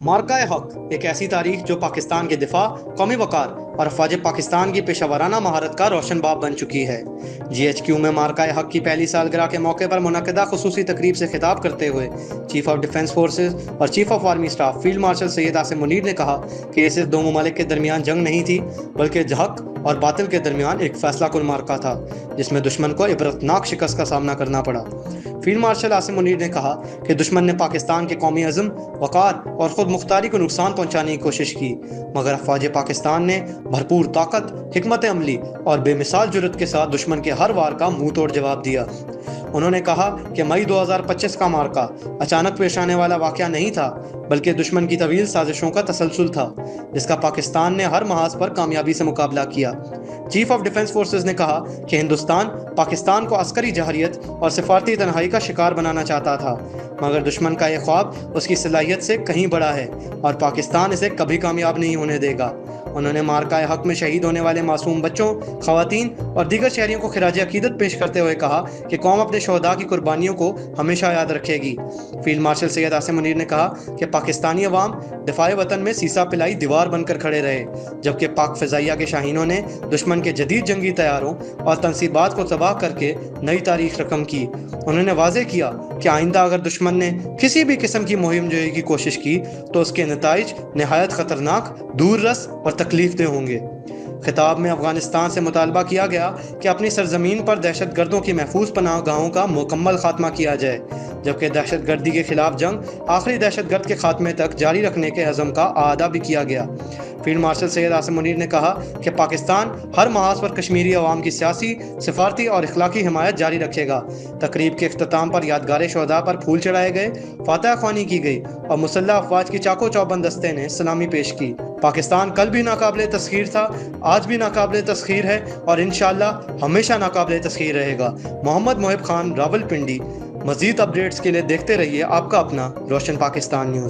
मार्का हक एक ऐसी तारीख जो पाकिस्तान के दिफा, कौमी वकार और अफवाज पाकिस्तान की पेशा महारत का रोशन बाब बन चुकी है। GHQ में मार्का हक की पहली सालगिरह के मौके पर मुनक्किदा खुसूसी तकरीब से खिताब करते हुए चीफ ऑफ डिफेंस फोर्सेज और chief of army staff field marshal Syed Asim Munir ने कहा कि ये सिर्फ दो ममालिक के दरमियान जंग नहीं थी, बल्कि हक और बातिल के दरमियान एक फैसला कुन मार्का था, जिसमें दुश्मन को इबरतनाक शिकस्त का सामना करना पड़ा। फील्ड मार्शल आसिम मुनीर ने कहा कि दुश्मन ने पाकिस्तान के कौमी अज़म, वकार और खुद मुख्तारी को नुकसान पहुंचाने की कोशिश की, मगर अफवाज पाकिस्तान ने भरपूर ताकत, हिकमत अमली और बेमिसाल जुर्रत के साथ दुश्मन के हर वार का मुंह तोड़ जवाब दिया। उन्होंने कहा कि मई 2025 का मार्का अचानक पेश आने वाला वाक़या नहीं था, बल्कि दुश्मन की तवील साजिशों का तसलसल था, जिसका पाकिस्तान ने हर महाज पर कामयाबी से मुकाबला किया। चीफ ऑफ डिफेंस फोर्सेज ने कहा कि हिंदुस्तान पाकिस्तान को अस्करी जहरियत और सिफारती तन्हाई का शिकार बनाना चाहता था, मगर दुश्मन का यह ख्वाब उसकी सलाहियत से कहीं बड़ा है और पाकिस्तान इसे कभी कामयाब नहीं होने देगा। उन्होंने मार्का हक में शहीद होने वाले मासूम बच्चों, खवातीन और दीगर शहरियों को खिराज अकीदत पेश करते हुए कहा कि कौम अपने शहदा की कुर्बानियों को हमेशा याद रखेगी। फील्ड मार्शल सैयद आसिम मुनीर ने कहा कि पाकिस्तानी अवाम दिफाए वतन में सीसा पिलाई दीवार बनकर खड़े रहे, जबकि पाक फ़िज़ाइया के शाहीनों ने दुश्मन के जदीद जंगी तैयारों और तनसीबात को तबाह करके नई तारीख रकम की। उन्होंने वाज़े किया कि आइंदा अगर दुश्मन ने किसी भी किस्म की मुहिम जोई की कोशिश की तो उसके नताइज नहायत ख़तरनाक, दूर रस और तकलीफदेह होंगे। खिताब में अफगानिस्तान से मुतालबा किया गया कि अपनी सरजमीन पर दहशत गर्दों की महफूज पनाह गाहों का मुकम्मल खात्मा किया जाए, जबकि दहशत गर्दी के खिलाफ जंग आखिरी दहशत गर्द के खात्मे तक जारी रखने के अज़म का आदा भी किया गया। फील्ड मार्शल सैयद आसिम मुनीर ने कहा कि पाकिस्तान हर महाज पर कश्मीरी अवाम की सियासी, सिफारती और इखलाकी हिमायत जारी रखेगा। तकरीब के इख्तिताम पर यादगार शहदा पर फूल चढ़ाए गए, फातह ख्वानी की गई और मुसल्लह अफवाज की चाको चौबंद दस्ते ने सलामी पेश की। पाकिस्तान कल भी नाकाबिले तस्खीर था, आज भी नाकाबिले तस्खीर है और इंशाअल्लाह हमेशा नाकाबिले तस्खीर रहेगा। मोहम्मद मोहिब खान, रावलपिंडी। मज़ीद अपडेट्स के लिए देखते रहिए आपका अपना रोशन पाकिस्तान न्यूज़।